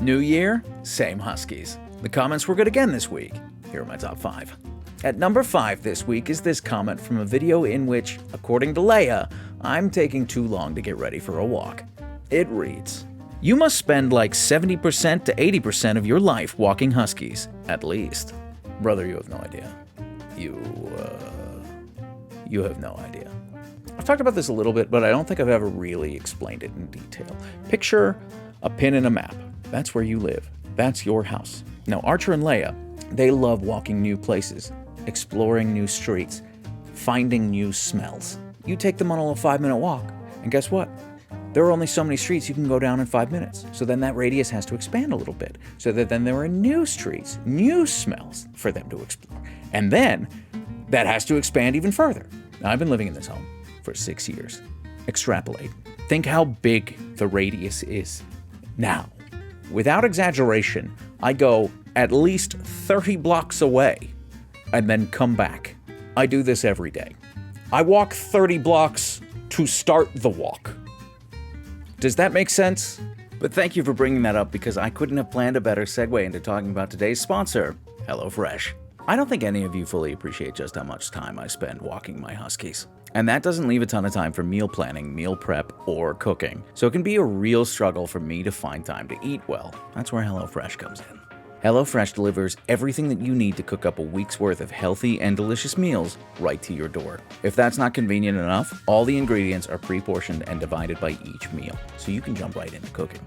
New year, same Huskies. The comments were good again this week. Here are my top 5. At number 5 this week is this comment from a video in which, according to Leia, I'm taking too long to get ready for a walk. It reads, "You must spend like 70% to 80% of your life walking Huskies, at least." Brother, you have no idea. You have no idea. I've talked about this a little bit, but I don't think I've ever really explained it in detail. Picture a pin in a map. That's where you live. That's your house. Now, Archer and Leia, they love walking new places, exploring new streets, finding new smells. You take them on a little 5-minute walk, and guess what? There are only so many streets you can go down in 5 minutes. So then that radius has to expand a little bit, so that then there are new streets, new smells for them to explore. And then that has to expand even further. Now, I've been living in this home for 6 years. Extrapolate. Think how big the radius is now. Without exaggeration, I go at least 30 blocks away and then come back. I do this every day. I walk 30 blocks to start the walk. Does that make sense? But thank you for bringing that up, because I couldn't have planned a better segue into talking about today's sponsor, HelloFresh. I don't think any of you fully appreciate just how much time I spend walking my Huskies. And that doesn't leave a ton of time for meal planning, meal prep, or cooking. So it can be a real struggle for me to find time to eat well. That's where HelloFresh comes in. HelloFresh delivers everything that you need to cook up a week's worth of healthy and delicious meals right to your door. If that's not convenient enough, all the ingredients are pre-portioned and divided by each meal, so you can jump right into cooking.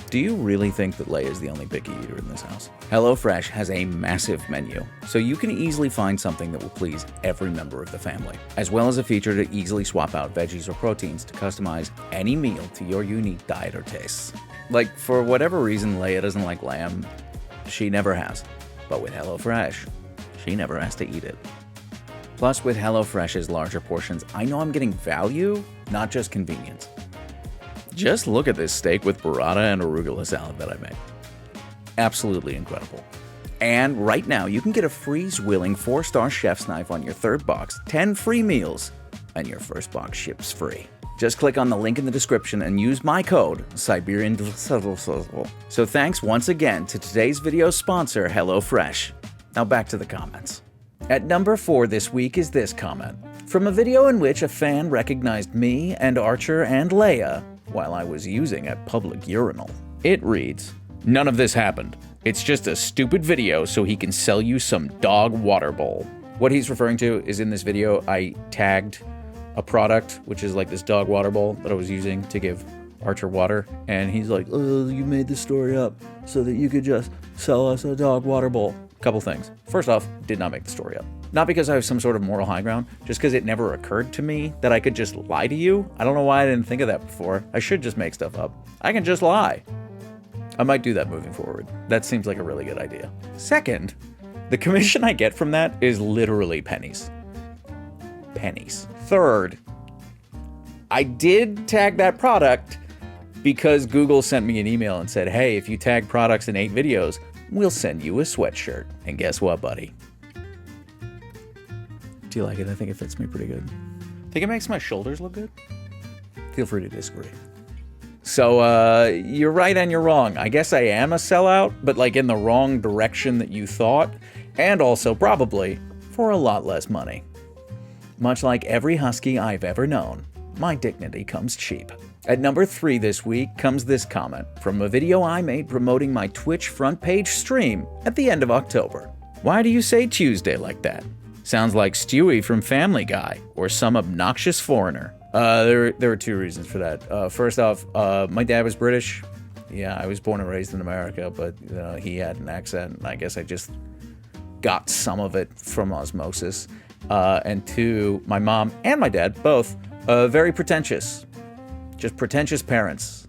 Do you really think that Leia is the only picky eater in this house? HelloFresh has a massive menu, so you can easily find something that will please every member of the family, as well as a feature to easily swap out veggies or proteins to customize any meal to your unique diet or tastes. Like, for whatever reason Leia doesn't like lamb, she never has. But with HelloFresh, she never has to eat it. Plus, with HelloFresh's larger portions, I know I'm getting value, not just convenience. Just look at this steak with burrata and arugula salad that I made. Absolutely incredible. And right now, you can get a freeze-willing 4-star chef's knife on your third box, 10 free meals, and your first box ships free. Just click on the link in the description and use my code, Siberian. So thanks once again to today's video sponsor, HelloFresh. Now back to the comments. At number 4 this week is this comment, from a video in which a fan recognized me and Archer and Leia while I was using a public urinal. It reads, "None of this happened. It's just a stupid video so he can sell you some dog water bowl." What he's referring to is, in this video, I tagged a product, which is like this dog water bowl that I was using to give Archer water. And he's like, "Oh, you made this story up so that you could just sell us a dog water bowl." Couple things. First off, did not make the story up. Not because I have some sort of moral high ground, just because it never occurred to me that I could just lie to you. I don't know why I didn't think of that before. I should just make stuff up. I can just lie. I might do that moving forward. That seems like a really good idea. Second, the commission I get from that is literally pennies. Pennies. Third, I did tag that product because Google sent me an email and said, "Hey, if you tag products in 8 videos, we'll send you a sweatshirt." And guess what, buddy? Do you like it? I think it fits me pretty good. Think it makes my shoulders look good? Feel free to disagree. So, you're right and you're wrong. I guess I am a sellout, but like in the wrong direction that you thought, and also probably for a lot less money. Much like every Husky I've ever known, my dignity comes cheap. At number 3 this week comes this comment from a video I made promoting my Twitch front page stream at the end of October. "Why do you say Tuesday like that? Sounds like Stewie from Family Guy or some obnoxious foreigner." There are 2 reasons for that. First off, my dad was British. Yeah, I was born and raised in America, but he had an accent, and I guess I just got some of it from osmosis. And 2, my mom and my dad, both, very pretentious. Just pretentious parents.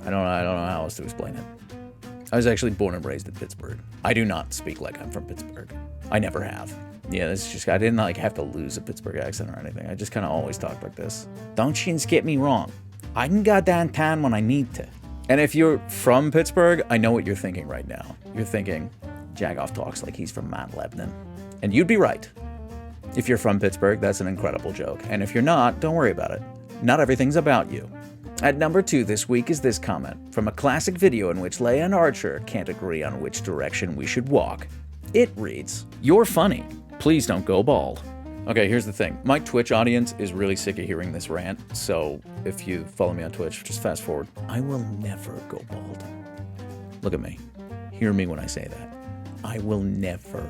I don't know how else to explain it. I was actually born and raised in Pittsburgh. I do not speak like I'm from Pittsburgh. I never have. Yeah, it's just, I didn't like have to lose a Pittsburgh accent or anything. I just kind of always talk like this. Don't you get me wrong. I can go downtown when I need to. And if you're from Pittsburgh, I know what you're thinking right now. You're thinking, Jagoff talks like he's from Mount Lebanon. And you'd be right. If you're from Pittsburgh, that's an incredible joke. And if you're not, don't worry about it. Not everything's about you. At number 2 this week is this comment from a classic video in which Leia and Archer can't agree on which direction we should walk. It reads, "You're funny. Please don't go bald." Okay, here's the thing. My Twitch audience is really sick of hearing this rant, so if you follow me on Twitch, just fast forward. I will never go bald. Look at me. Hear me when I say that. I will never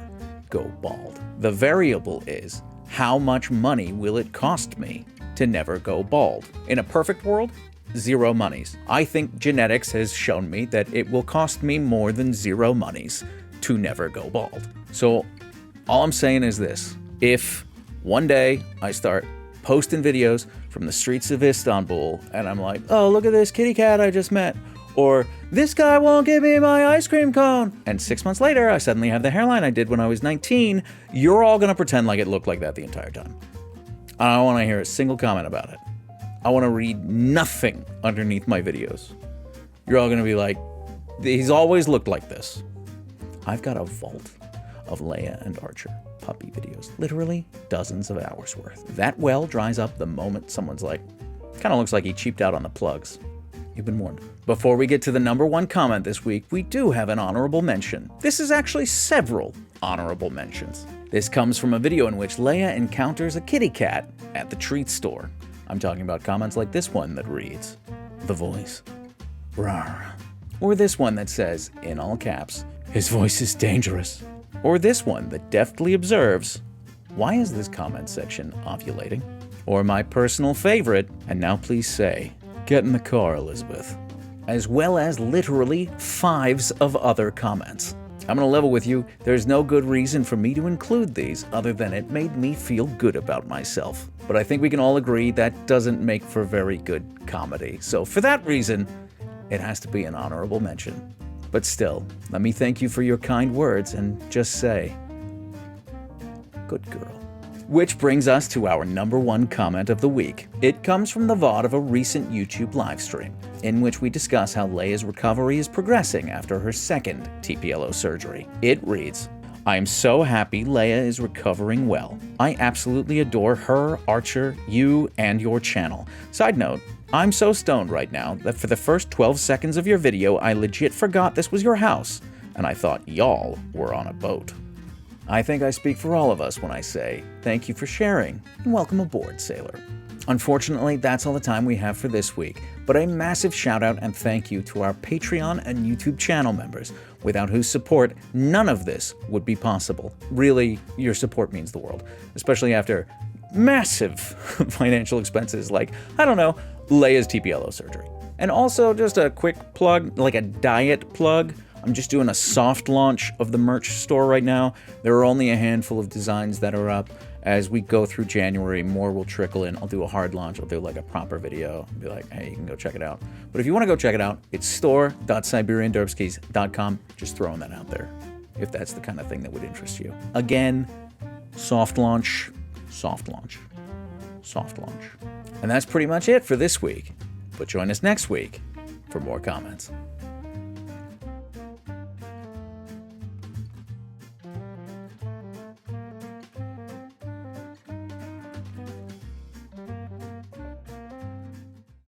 go bald. The variable is, how much money will it cost me to never go bald? In a perfect world, 0 monies. I think genetics has shown me that it will cost me more than 0 monies to never go bald. So all I'm saying is this. If one day I start posting videos from the streets of Istanbul and I'm like, oh, look at this kitty cat I just met, or this guy won't give me my ice cream cone, and 6 months later I suddenly have the hairline I did when I was 19, you're all gonna pretend like it looked like that the entire time. I don't want to hear a single comment about it. I want to read nothing underneath my videos. You're all going to be like, he's always looked like this. I've got a vault of Leia and Archer puppy videos. Literally dozens of hours worth. That well dries up the moment someone's like, kind of looks like he cheaped out on the plugs. You've been warned. Before we get to the number 1 comment this week, we do have an honorable mention. This is actually several honorable mentions. This comes from a video in which Leia encounters a kitty cat at the treat store. I'm talking about comments like this one that reads, "The voice, rawr." Or this one that says, in all caps, "His voice is dangerous." Or this one that deftly observes, "Why is this comment section ovulating?" Or my personal favorite, and now please say, "Get in the car, Elizabeth." As well as literally 5s of other comments. I'm gonna level with you, there's no good reason for me to include these other than it made me feel good about myself. But I think we can all agree that doesn't make for very good comedy. So for that reason, it has to be an honorable mention. But still, let me thank you for your kind words and just say, good girl. Which brings us to our number 1 comment of the week. It comes from the VOD of a recent YouTube livestream, in which we discuss how Leia's recovery is progressing after her 2nd TPLO surgery. It reads, "I am so happy Leia is recovering well. I absolutely adore her, Archer, you, and your channel. Side note, I'm so stoned right now that for the first 12 seconds of your video, I legit forgot this was your house, and I thought y'all were on a boat." I think I speak for all of us when I say, thank you for sharing, and welcome aboard, sailor. Unfortunately, that's all the time we have for this week, but a massive shout out and thank you to our Patreon and YouTube channel members, without whose support, none of this would be possible. Really, your support means the world, especially after massive financial expenses like, I don't know, Leia's TPLO surgery. And also, just a quick plug, like a diet plug, I'm just doing a soft launch of the merch store right now. There are only a handful of designs that are up. As we go through January, more will trickle in. I'll do a hard launch. I'll do like a proper video. I'll be like, hey, you can go check it out. But if you want to go check it out, it's store.siberianderpskis.com. Just throwing that out there, if that's the kind of thing that would interest you. Again, soft launch, soft launch, soft launch. And that's pretty much it for this week. But join us next week for more comments.